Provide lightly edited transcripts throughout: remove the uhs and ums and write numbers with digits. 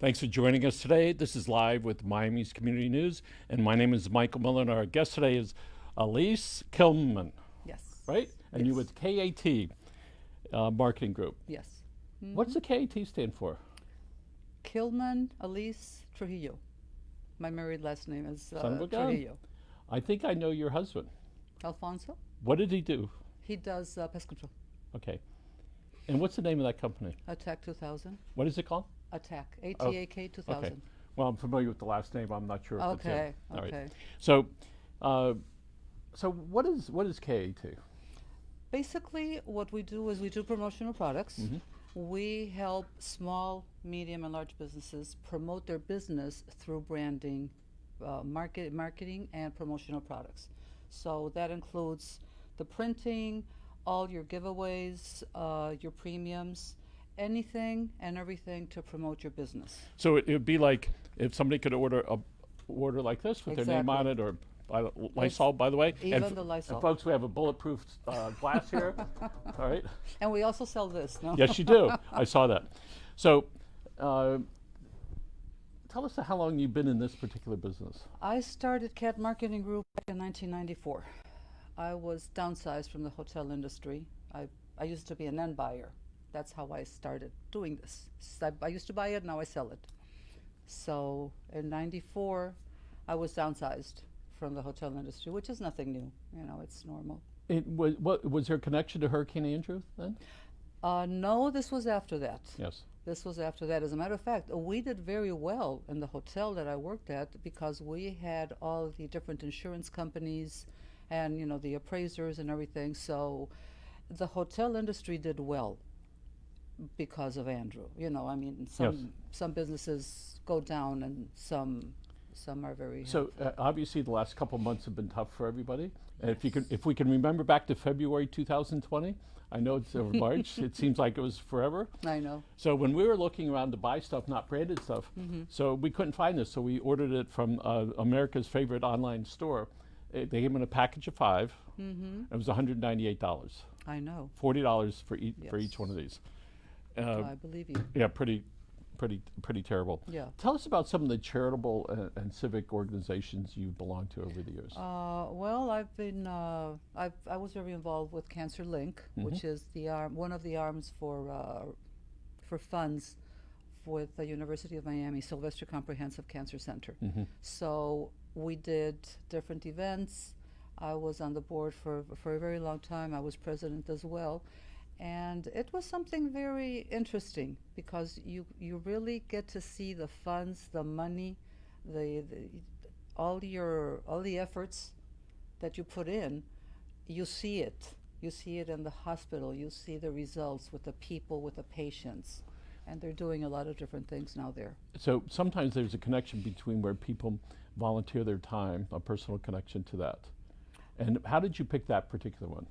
Thanks for joining us today. This is Live with Miami's Community News, and my name is Michael Miller, and our guest today is Alyce Kielman, Yes. right? And you're Yes. with KAT Marketing Group. Yes. What's the KAT stand for? Kielman, Alyce, Trujillo. My married last name is Son of a gun. Trujillo. I think I know your husband. Alfonso. What did he do? He does pest control. Okay. And what's the name of that company? Attack 2000. What is it called? Attack. ATAK 2000. Okay. Well, I'm familiar with the last name. I'm not sure if it's Okay. him. All right. Okay. So, what is KAT? Basically, what we do is we do promotional products. We help small, medium, and large businesses promote their business through branding, marketing, and promotional products. So that includes the printing, all your giveaways, your premiums, anything and everything to promote your business. So it would be like if somebody could order like this with their name on it, or Lysol, by the way. Even the Lysol. And folks, we have a bulletproof glass here. All right. And we also sell this, no? Yes, you do. I saw that. So tell us how long you've been in this particular business. I started CAT Marketing Group back in 1994. I was downsized from the hotel industry. I used to be an end buyer. That's how I started doing this. I used to buy it, now I sell it. So in 94, I was downsized from the hotel industry, which is nothing new. You know, it's normal. Was there a connection to Hurricane Andrew then? No, this was after that. Yes. This was after that. As a matter of fact, we did very well in the hotel that I worked at because we had all the different insurance companies and, you know, the appraisers and everything. So the hotel industry did well because of Andrew. You know, I mean, some businesses go down and some are very So obviously the last couple of months have been tough for everybody. And if we can remember back to February 2020, I know it's over March. It seems like it was forever. I know. So when we were looking around to buy stuff, not branded stuff, so we couldn't find this. So we ordered it from America's favorite online store. They came in a package of 5. It was $198. I know. $40 for each one of these. I believe you. Yeah, pretty terrible. Yeah. Tell us about some of the charitable and civic organizations you've belonged to over the years. Well, I've been I was very involved with Cancer Link, which is the one of the arms for funds with the University of Miami Sylvester Comprehensive Cancer Center. So we did different events. I was on the board for a very long time. I was president as well. And it was something very interesting because you really get to see the funds, the money, all the efforts that you put in. You see it. You see it in the hospital. You see the results with the people, with the patients, and they're doing a lot of different things now there. So sometimes there's a connection between where people volunteer their time, a personal connection to that. And how did you pick that particular one?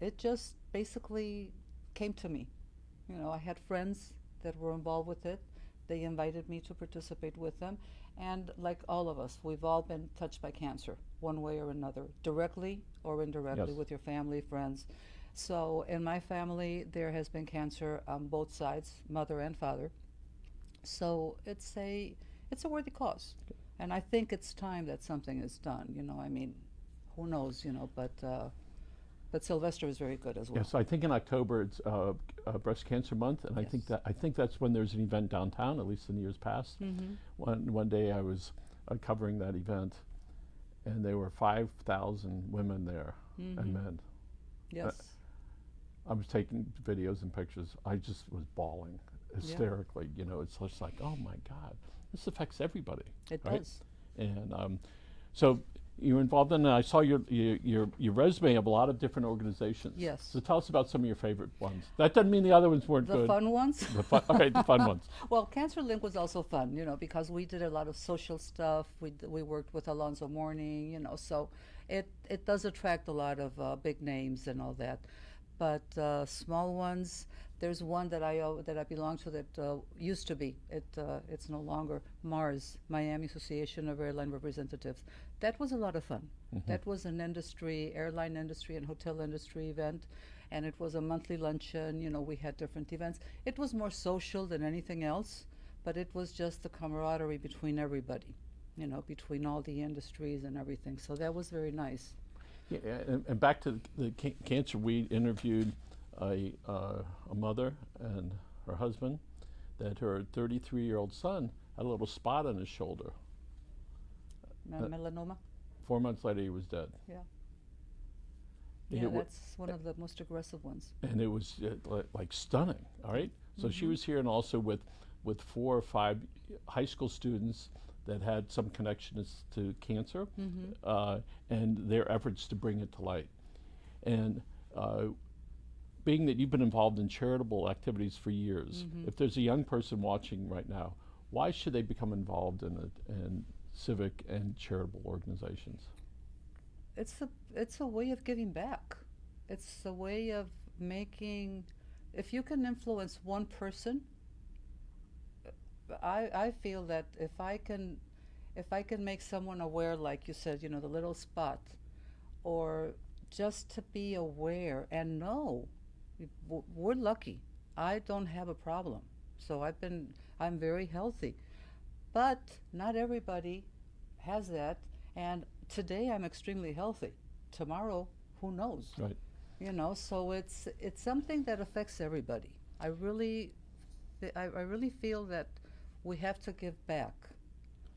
It just basically came to me. You know, I had friends that were involved with it. They invited me to participate with them. And like all of us, we've all been touched by cancer one way or another, directly or indirectly, with your family, friends. So in my family, there has been cancer on both sides, mother and father. So it's a worthy cause. And I think it's time that something is done. You know, I mean, who knows, you know, but Sylvester is very good as well. Yes, I think in October it's Breast Cancer Month, and I think that's when there's an event downtown, at least in years past. One day I was covering that event, and there were 5,000 women there and men. Yes. I was taking videos and pictures. I just was bawling hysterically. You know, it's just like, oh my God, this affects everybody. It right? does. And so you're involved in, I saw your resume of a lot of different organizations. Yes. So tell us about some of your favorite ones. That doesn't mean the other ones weren't good. The fun ones? Okay, the fun ones. Well, Cancer Link was also fun, you know, because we did a lot of social stuff. We worked with Alonzo Mourning, you know, so it does attract a lot of big names and all that. But small ones, there's one that I belong to that used to be. It's no longer MARS, Miami Association of Airline Representatives. That was a lot of fun. That was an airline industry and hotel industry event, and it was a monthly luncheon. You know, we had different events. It was more social than anything else, but it was just the camaraderie between everybody, you know, between all the industries and everything. So that was very nice. Yeah, and back to the cancer, we interviewed a mother and her husband that her 33-year-old son had a little spot on his shoulder. Melanoma? 4 months later, he was dead. Yeah. And Yeah, it wa- that's one of the most aggressive ones. and it was like stunning. All right, so she was here, and also with 4 or 5 high school students that had some connections to cancer, and their efforts to bring it to light. And being that you've been involved in charitable activities for years, if there's a young person watching right now, why should they become involved in civic and charitable organizations? It's a way of giving back. It's a way of making. If you can influence one person, I feel that if I can make someone aware, like you said, you know, the little spot, or just to be aware and know, we're lucky. I don't have a problem, so I'm very healthy, but not everybody has that. And today I'm extremely healthy. Tomorrow, who knows? Right. You know, so it's something that affects everybody. I really feel that we have to give back,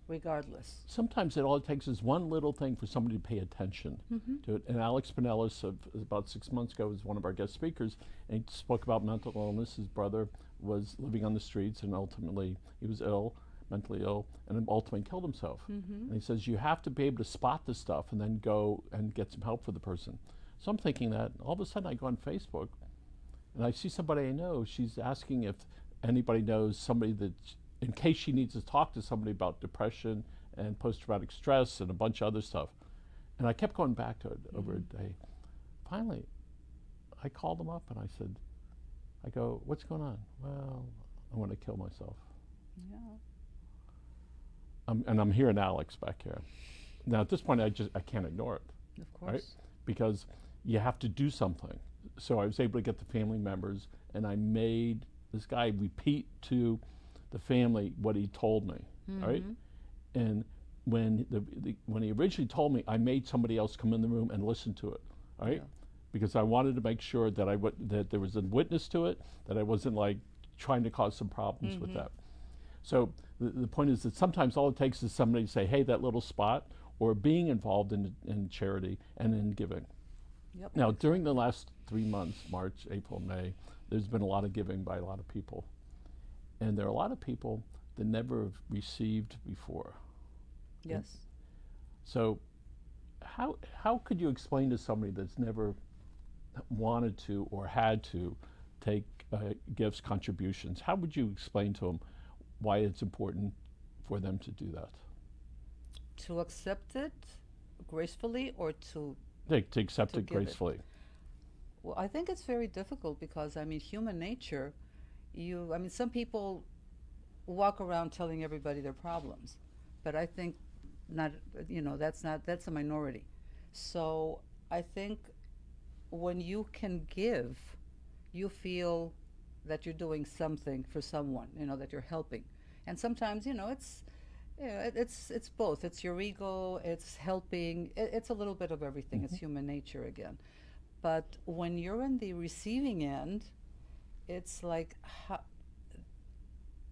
regardless. Sometimes all it takes is one little thing for somebody to pay attention to it. And Alex Pinellas, about 6 months ago, was one of our guest speakers, and he spoke about mental illness. His brother was living on the streets, and ultimately he was ill, mentally ill, and ultimately killed himself. And he says you have to be able to spot this stuff and then go and get some help for the person. So I'm thinking that all of a sudden I go on Facebook, and I see somebody I know. She's asking if anybody knows somebody that, in case she needs to talk to somebody about depression and post-traumatic stress and a bunch of other stuff. And I kept going back to it over a day. Finally, I called them up and I said, I go, what's going on? Well, I want to kill myself. Yeah. And I'm hearing Alex back here. Now at this point, I can't ignore it. Of course. Right? Because you have to do something. So I was able to get the family members, and I made this guy repeat to the family what he told me. All right? And when when he originally told me, I made somebody else come in the room and listen to it. All right? Yeah. Because I wanted to make sure that that there was a witness to it, that I wasn't like trying to cause some problems with that. So the point is that sometimes all it takes is somebody to say, hey, that little spot, or being involved in charity and in giving. Yep. Now, during the last 3 months, March, April, May, there's been a lot of giving by a lot of people. And there are a lot of people that never have received before. Yes. So how could you explain to somebody that's never wanted to or had to take gifts, contributions, how would you explain to them why it's important for them to do that? To accept it gracefully, or to To accept To it give it. gracefully. Well, I think it's very difficult because, I mean, human nature, some people walk around telling everybody their problems, but I think that's a minority. So I think when you can give, you feel that you're doing something for someone, that you're helping. And sometimes, it's both. It's your ego, it's helping, it's a little bit of everything. It's human nature again. But when you're in the receiving end, it's like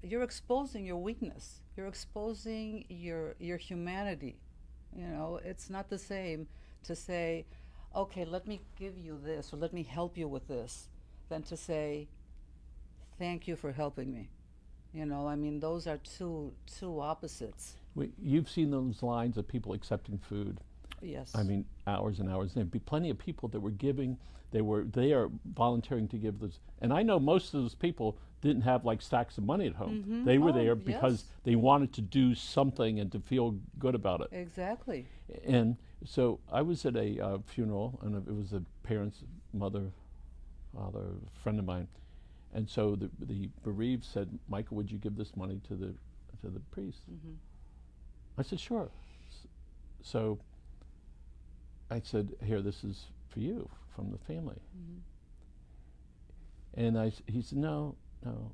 you're exposing your weakness. You're exposing your humanity. It's not the same to say, okay, let me give you this, or let me help you with this, than to say, thank you for helping me. Those are two opposites. You've seen those lines of people accepting food. Yes. Hours and hours. There'd be plenty of people that were giving. They are volunteering to give this. And I know most of those people didn't have like stacks of money at home. They were there because they wanted to do something and to feel good about it. Exactly. And so I was at a funeral, and it was a parent's mother, father, friend of mine. And so the bereaved said, Michael, would you give this money to the priest? I said, sure. So I said, here, this is for you from the family. And he said, no, no.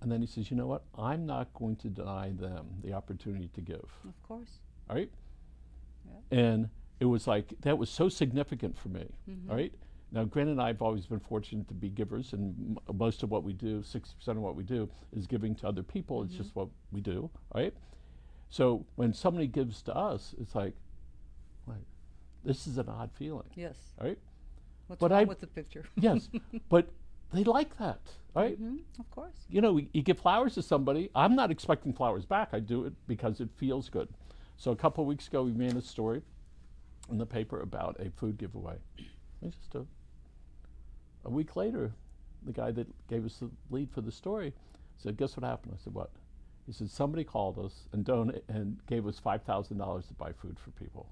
And then he says, you know what? I'm not going to deny them the opportunity to give. Of course. All right? Yeah. And it was like, that was so significant for me. Mm-hmm. All right? Now, Granted and I have always been fortunate to be givers, and most of what we do, 60% of what we do, is giving to other people. It's just what we do, right? So when somebody gives to us, it's like, wait, this is an odd feeling, Yes. right? What's But wrong with the picture? Yes, but they like that, right? Of course. You know, you give flowers to somebody. I'm not expecting flowers back. I do it because it feels good. So a couple of weeks ago, we ran a story in the paper about a food giveaway. It's just a week later, the guy that gave us the lead for the story said, guess what happened? I said, what? He said, somebody called us and gave us $5,000 to buy food for people.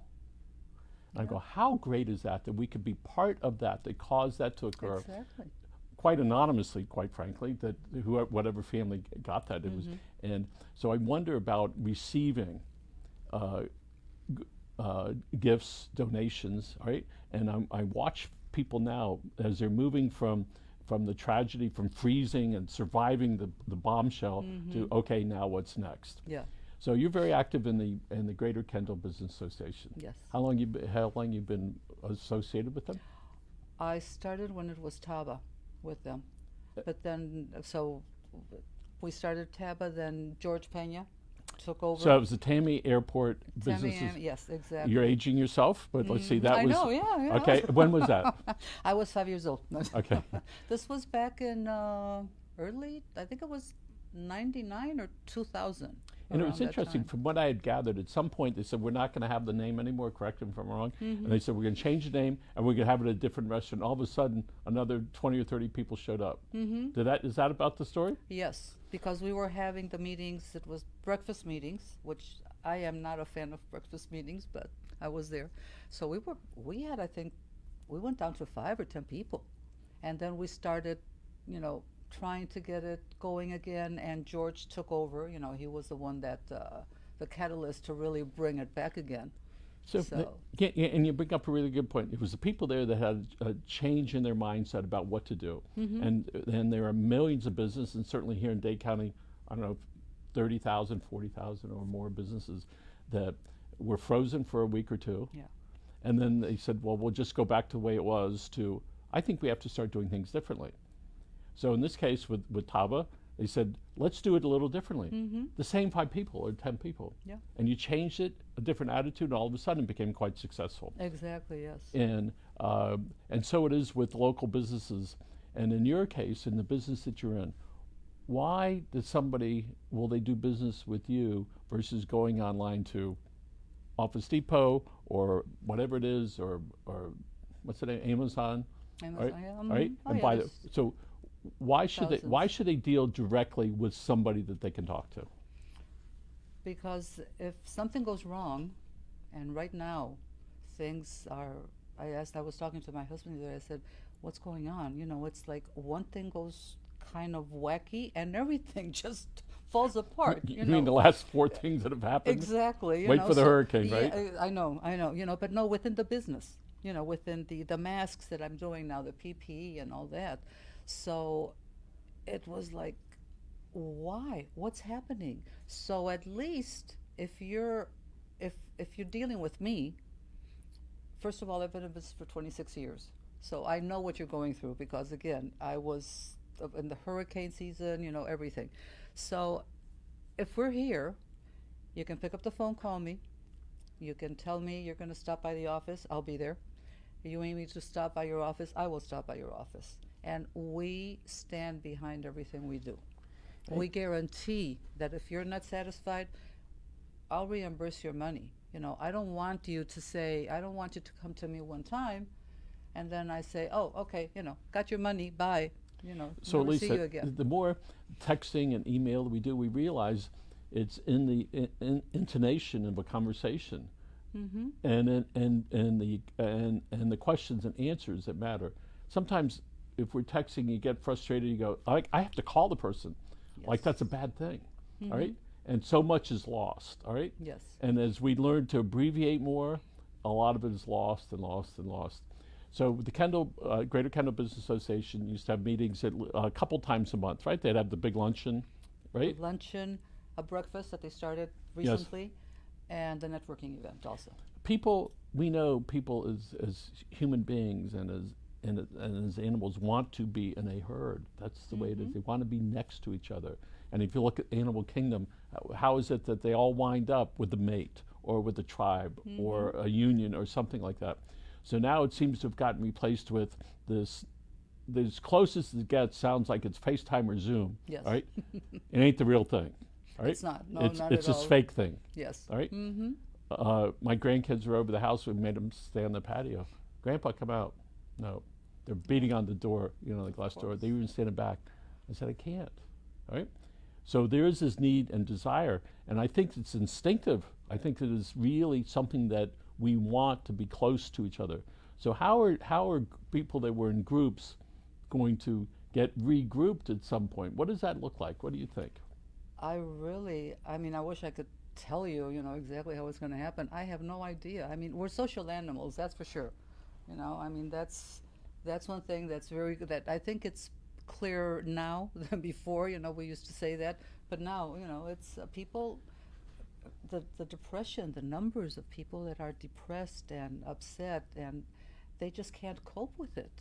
And I go, how great is that we could be part of that caused that to occur? Exactly. Quite anonymously, quite frankly, that whatever family got that. It was, and so I wonder about receiving gifts, donations, right? And I watch people now as they're moving from the tragedy, from freezing and surviving the bombshell to, okay, now what's next? Yeah. So you're very active in the Greater Kendall Business Association. Yes. How long you been associated with them? I started when it was TABA with them, but then so we started TABA. Then George Pena took over. So it was the Tammy Airport businesses. Yes, exactly. You're aging yourself, but let's see, that I was... know, yeah. Okay, when was that? I was 5 years old. Okay. This was back in early, I think it was 99 or 2000. And it was around that interesting, time. from what I had gathered, at some point they said, we're not going to have the name anymore, correct me if I'm wrong. And they said, we're going to change the name and we're going to have it at a different restaurant. All of a sudden, another 20 or 30 people showed up. Is that about the story? Yes, because we were having the meetings, it was breakfast meetings, which I am not a fan of breakfast meetings, but I was there. So we had, I think, we went down to 5 or 10 people. And then we started, trying to get it going again, and George took over. He was the one that, the catalyst to really bring it back again. So. And you bring up a really good point. It was the people there that had a change in their mindset about what to do. And there are millions of businesses, and certainly here in Dade County, I don't know, 30,000, 40,000 or more businesses that were frozen for a week or two. Yeah. And then they said, well, we'll just go back to the way it was to, I think we have to start doing things differently. So in this case with TABA, they said, let's do it a little differently. The same 5 people or 10 people. Yeah. And you changed it, a different attitude, and all of a sudden it became quite successful. Exactly, yes. And so it is with local businesses. And in your case, in the business that you're in, why will they do business with you versus going online to Office Depot or whatever it is, or what's the name, Amazon? Amazon, right? yeah. Right? Oh, And yeah, buy there's so why should thousands. they deal directly with somebody that they can talk to? Because if something goes wrong, and right now things are, I was talking to my husband there, I said, what's going on? It's like one thing goes kind of wacky and everything just falls apart. You mean the last 4 things that have happened? Exactly. Wait for the hurricane, right? Yeah, I know, but no, within the business, within the masks that I'm doing now, the PPE and all that. So it was like, why? What's happening? So at least if you're dealing with me, first of all, I've been in business for 26 years. So I know what you're going through because, again, I was in the hurricane season, everything. So if we're here, you can pick up the phone, call me. You can tell me you're going to stop by the office. I'll be there. You need me to stop by your office. I will stop by your office. And we stand behind everything we do. Right. We guarantee that if you're not satisfied, I'll reimburse your money. I don't want you to come to me one time and then I say, oh, okay, got your money, bye. So never Alyce, see you again. the more texting and email that we do, we realize it's in the intonation of a conversation, and the questions and answers that matter. Sometimes, if we're texting, you get frustrated. You go, I have to call the person, like that's a bad thing, all right? And so much is lost, all right? Yes. And as we learn to abbreviate more, a lot of it is lost and lost and lost. So the Greater Kendall Business Association used to have meetings a couple times a month, right? They'd have the big luncheon, right? A luncheon, a breakfast that they started Yes. recently, and the networking event also. People, we know people as human beings and as animals want to be in a herd. That's the way it is. They want to be next to each other. And if you look at Animal Kingdom, how is it that they all wind up with the mate or with the tribe or a union or something like that? So now it seems to have gotten replaced with this closest it gets sounds like it's FaceTime or Zoom. Yes. Right? It ain't the real thing. Right? It's not. No, it's not it's at this all. fake thing. Yes. All right? My grandkids were over the house. We made them stay on the patio. Grandpa, come out. No. They're beating on the door, the glass door. They were even standing back. I said, I can't. All right? So there is this need and desire, and I think it's instinctive. I think it is really something that we want to be close to each other. So how are people that were in groups going to get regrouped at some point? What does that look like? What do you think? I wish I could tell you, exactly how it's going to happen. I have no idea. We're social animals, that's for sure. That's one thing that's very good. That I think it's clearer now than before. We used to say that, but now, it's people. The depression, the numbers of people that are depressed and upset, and they just can't cope with it.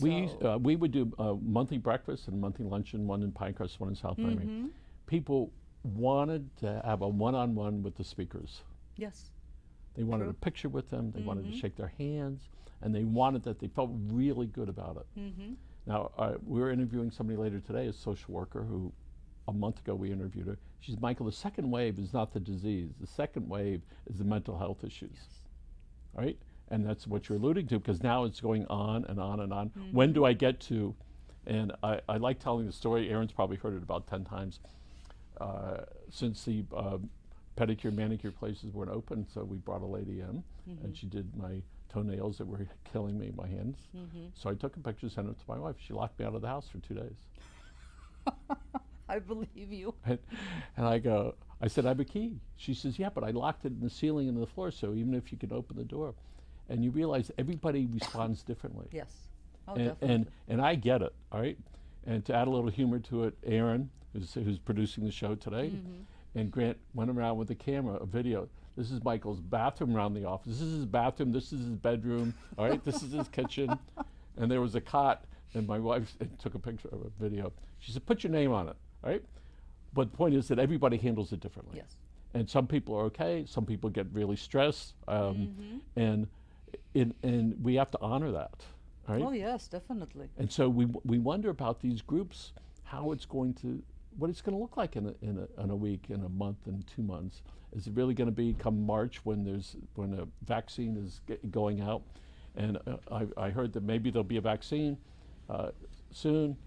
We would do a monthly breakfast and a monthly luncheon, one in Pinecrest, one in South Miami. People wanted to have a one-on-one with the speakers. Yes. They wanted True. a picture with them. They wanted to shake their hands, and they wanted that. They felt really good about it. Now, we're interviewing somebody later today, a social worker who, a month ago we interviewed her. She said, Michael, the second wave is not the disease. The second wave is the mental health issues. Yes. All right? And that's what you're alluding to, because now it's going on and on and on. When do I get to? And I like telling the story. Aaron's probably heard it about 10 times. Since the pedicure, manicure places weren't open, so we brought a lady in, and she did my toenails that were killing me, my hands. So I took a picture, sent it to my wife. She locked me out of the house for 2 days. I believe you. And I said, I have a key. She says, yeah, but I locked it in the ceiling and the floor, so even if you could open the door. And you realize everybody responds differently. Yes. Oh, definitely. And I get it, all right? And to add a little humor to it, Aaron, who's producing the show today, and Grant went around with a camera, a video. This is Michael's bathroom around the office. This is his bathroom. This is his bedroom. All right, this is his kitchen. And there was a cot, and my wife took a picture of a video. She said, put your name on it, all right? But the point is that everybody handles it differently. Yes. And some people are okay. Some people get really stressed. And we have to honor that, right? Oh, yes, definitely. And so we wonder about these groups, what it's going to look like in a week, in a month, in 2 months. Is it really going to be come March when a vaccine is going out? And I heard that maybe there'll be a vaccine soon.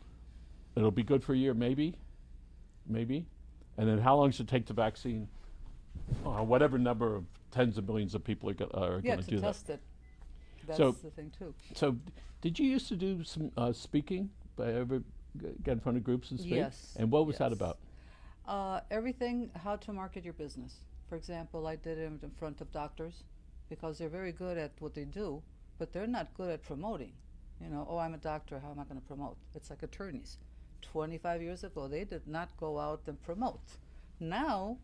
It'll be good for a year, maybe. And then how long does it take the vaccine? Whatever number of tens of millions of people are going to do that. To test it. That's So- the thing too. So, did you used to do some speaking? Ever get in front of groups and speak? Yes. And what was that yes. about? Everything, how to market your business. For example, I did it in front of doctors because they're very good at what they do, but they're not good at promoting. I'm a doctor, how am I going to promote? It's like attorneys. 25 years ago, they did not go out and promote. Now,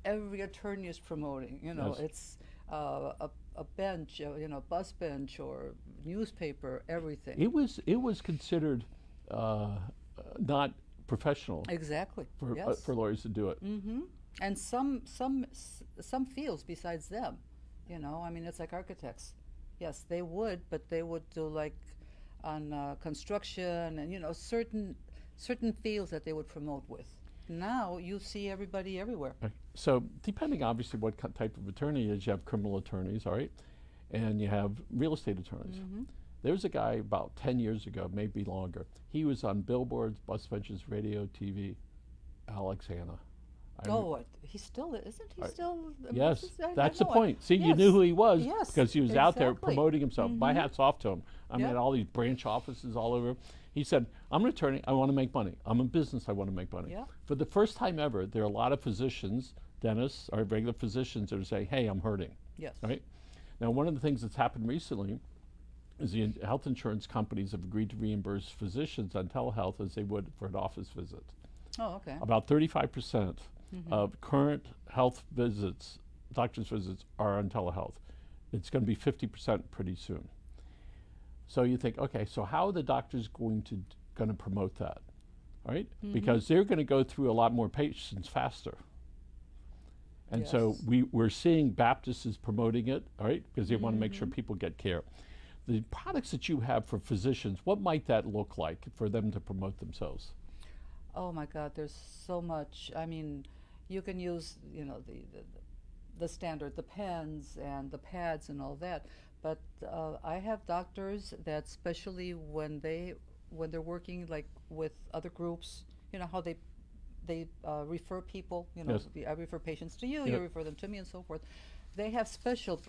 every attorney is promoting. Yes. It's a bench, bus bench or newspaper, everything. It was considered not professional Exactly. for Yes. for lawyers to do it. And some fields besides them, it's like architects. Yes, they would, but they would do like on construction and certain fields that they would promote with. Now you see everybody everywhere. Right. So depending obviously what type of attorney is, you have criminal attorneys, all right, and you have real estate attorneys. There was a guy about 10 years ago, maybe longer. He was on billboards, bus benches, radio, TV. Alex Hanna. He still isn't he Right. still? Yes, I that's the know it. point. See, you Yes. knew who he was Yes, because he was out there exactly. promoting himself. My hat's off to him. I mean, Yeah. all these branch offices all over. He said, I'm an attorney, I want to make money. I'm in business, I want to make money. Yeah. For the first time ever, there are a lot of physicians, dentists, or regular physicians that are saying, hey, I'm hurting, Yes. right? Now, one of the things that's happened recently is the health insurance companies have agreed to reimburse physicians on telehealth as they would for an office visit. Oh, okay. About 35% of current health visits, doctor's visits, are on telehealth. It's going to be 50% pretty soon. So you think, okay, so how are the doctors going to promote that, right? Because they're going to go through a lot more patients faster. And so we're seeing Baptist is promoting it, all right, because they want to make sure people get care. The products that you have for physicians, what might that look like for them to promote themselves? Oh my God, there's so much. I mean, you can use, the standard, the pens and the pads and all that. But I have doctors that, especially when they're working like with other groups, how they refer people. I refer patients to you, you refer them to me, and so forth. They have special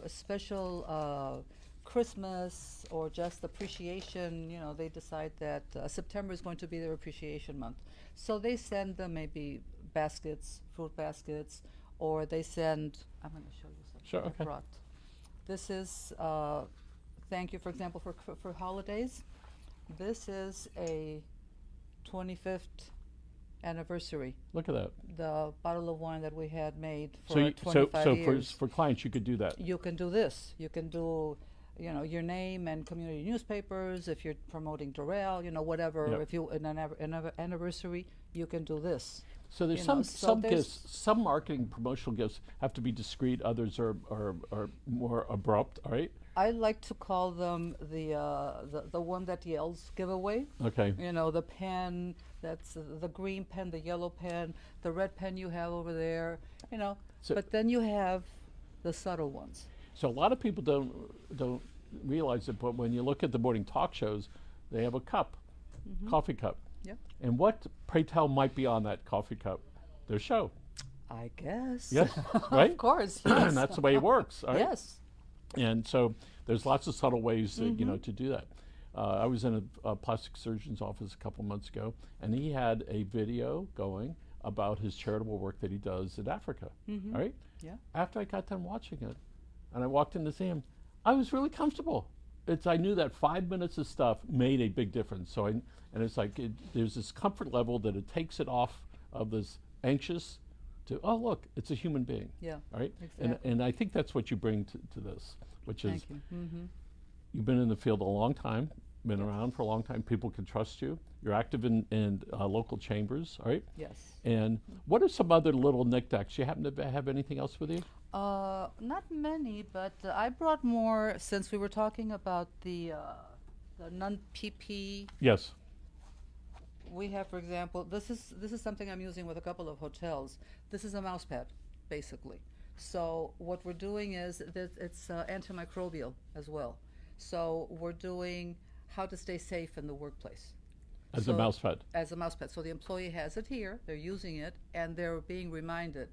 Christmas or just appreciation. They decide that September is going to be their appreciation month, so they send them maybe baskets, fruit baskets, or they send. I'm going to show you something Sure, I okay. brought. This is thank you, for example, for holidays. This is a 25th anniversary. Look at that. The bottle of wine that we had made for So 25 years. for clients, you could do that. You can do this. You can do, your name and community newspapers. If you're promoting Doral, whatever. Yep. If you in an anniversary, you can do this. So there's You know, some so gifts, some marketing promotional gifts have to be discreet. Others are more abrupt. All right. I like to call them the one that yells giveaway. Okay. The pen, that's the green pen, the yellow pen, the red pen you have over there. So- But then you have the subtle ones. So a lot of people don't realize it, but when you look at the morning talk shows, they have a cup, coffee cup. Yep. And what, pray tell, might be on that coffee cup? Their show. I guess. Yes, right? Of course. Yes. And that's the way it works. All right? Yes. And so there's lots of subtle ways to do that. I was in a plastic surgeon's office a couple months ago, and he had a video going about his charitable work that he does in Africa. All right? Yeah. After I got done watching it, and I walked in to see him, I was really comfortable. I knew that 5 minutes of stuff made a big difference. So it's like there's this comfort level that it takes it off of this anxious to, oh look, it's a human being. Yeah. All right. Exactly. And I think that's what you bring to this, which is Thank you. you've been in the field a long time, been around for a long time. People can trust you. You're active in local chambers. All right. Yes. And what are some other little knickknacks? You happen to have anything else with you? Not many, but I brought more since we were talking about the non-PP. Yes. We have, for example, this is something I'm using with a couple of hotels. This is a mouse pad, basically. So what we're doing is that it's antimicrobial as well. So we're doing how to stay safe in the workplace. As a mouse pad. As a mouse pad. So the employee has it here, they're using it, and they're being reminded,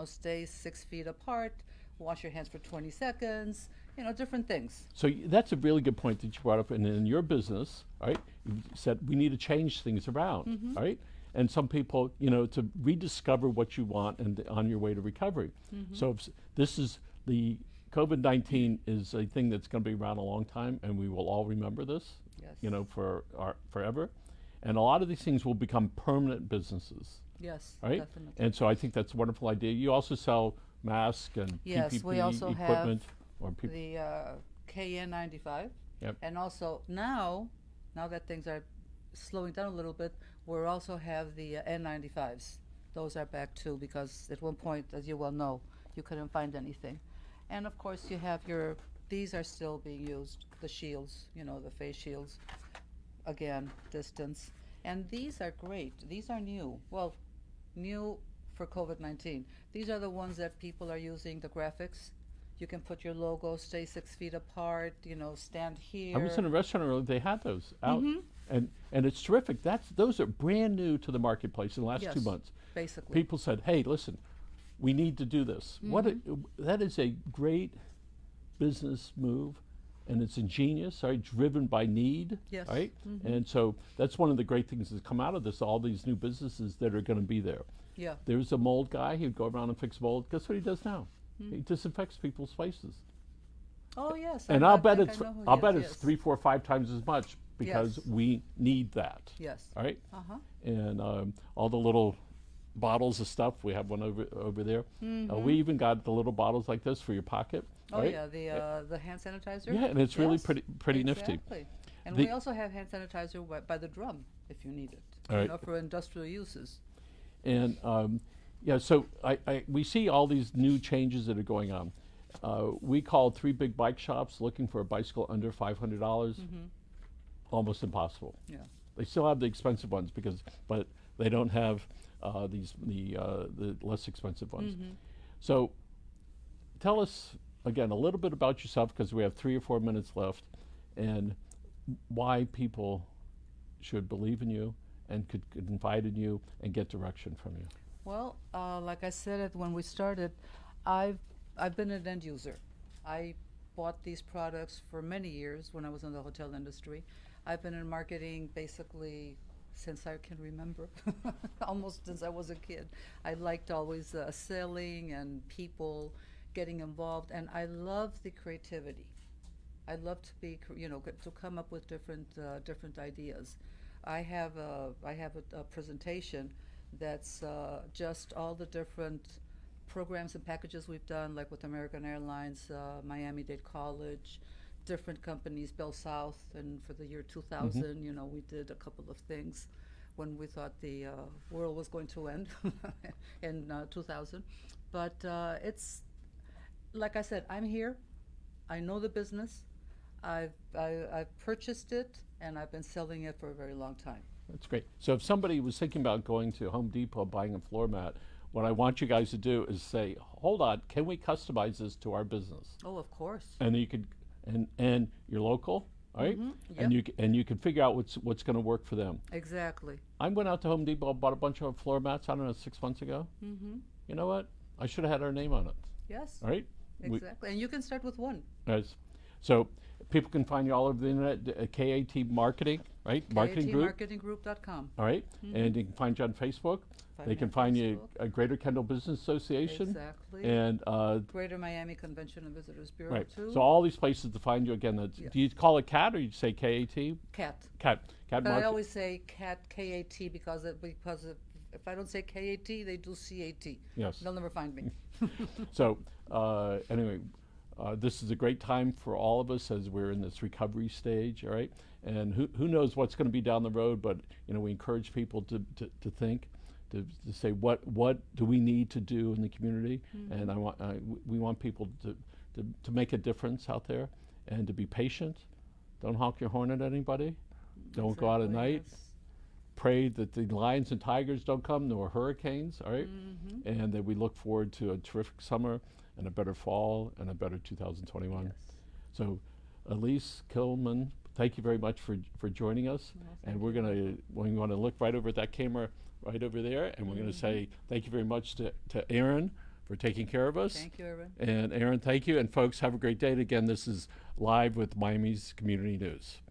stay 6 feet apart, wash your hands for 20 seconds, different things. So that's a really good point that you brought up. And in your business, all right, you said we need to change things around, all right? And some people, to rediscover what you want and on your way to recovery. So this is the COVID-19 is a thing that's going to be around a long time, and we will all remember this, Yes. forever. And a lot of these things will become permanent businesses, Yes, right? definitely. And so I think that's a wonderful idea. You also sell masks and Yes, PPE we also have equipment, or people. The KN95. Yep. And also now that things are slowing down a little bit, we also have the N95s. Those are back too, because at one point, as you well know, you couldn't find anything. And of course you have these are still being used, the shields, the face shields. Again, distance. And these are great. These are new. Well, new for COVID-19. These are the ones that people are using, the graphics. You can put your logo, stay 6 feet apart, stand here. I was in a restaurant earlier, they had those out. And it's terrific. Those are brand new to the marketplace in the last 2 Yes, months. basically. People said, hey, listen, we need to do this. That is a great business move, and it's ingenious, right? Driven by need, Yes. right? And so that's one of the great things that's come out of this, all these new businesses that are going to be there. Yeah. There's a mold guy, he'd go around and fix mold. Guess what he does now? He disinfects people's faces. Oh yes. And I I'll bet think it's I know who he I'll is, bet it's yes. 3, 4, 5 times as much because Yes. we need that. Yes. All right. Uh-huh. And all the little bottles of stuff. We have one over there. We even got the little bottles like this for your pocket. Oh right? yeah, the hand sanitizer. Yeah, and it's really Yes, pretty nifty. exactly. And The- we also have hand sanitizer by the drum if you need it. All right. For industrial uses. And yeah, so we see all these new changes that are going on. We called 3 big bike shops looking for a bicycle under $500. Almost impossible. Yeah. They still have the expensive ones but they don't have the less expensive ones. So tell us again a little bit about yourself because we have 3 or 4 minutes left, and why people should believe in you and could confide in you and get direction from you. Well, like I said when we started, I've been an end user. I bought these products for many years when I was in the hotel industry. I've been in marketing basically since I can remember, almost since I was a kid. I liked always selling and people getting involved, and I love the creativity. I love to be, to come up with different ideas. I have a presentation that's just all the different programs and packages we've done, like with American Airlines, Miami-Dade College, different companies, Bell South, and for the year 2000, we did a couple of things when we thought the world was going to end in 2000. But it's, like I said, I'm here. I know the business. I've purchased it, and I've been selling it for a very long time. That's great. So if somebody was thinking about going to Home Depot buying a floor mat, what I want you guys to do is say, hold on, can we customize this to our business? Oh, of course. And you could, and you're local, all right? Yep. And you can figure out what's going to work for them. Exactly. I went out to Home Depot, bought a bunch of floor mats, I don't know, 6 months ago. You know what? I should have had our name on it. Yes. All right? Exactly. And you can start with one. Yes. So people can find you all over the internet, KAT Marketing, right? Marketing Group. KATmarketinggroup.com. All right? And you can find you on Facebook. They can find you at Greater Kendall Business Association. Exactly. And Greater Miami Convention and Visitors Bureau, right. too. So all these places to find you again. Do you call it CAT or you say KAT? CAT. CAT. But I always say CAT, KAT, because if I don't say KAT, they do CAT. Yes. They'll never find me. So anyway, this is a great time for all of us as we're in this recovery stage, all right? And who knows what's going to be down the road, but we encourage people to think, to say what do we need to do in the community, and we want people to make a difference out there and to be patient. Don't honk your horn at anybody. Don't go out at night. Yes. Pray that the lions and tigers don't come, nor hurricanes, all right? And that we look forward to a terrific summer and a better fall and a better 2021. Yes. So, Alyce Kielman, thank you very much for joining us. Well, And we're going to look right over at that camera right over there, and we're going to say thank you very much to Aaron for taking care of us. Thank you, Aaron. And Aaron, thank you. And folks, have a great day. And again, this is Live with Miami's Community News.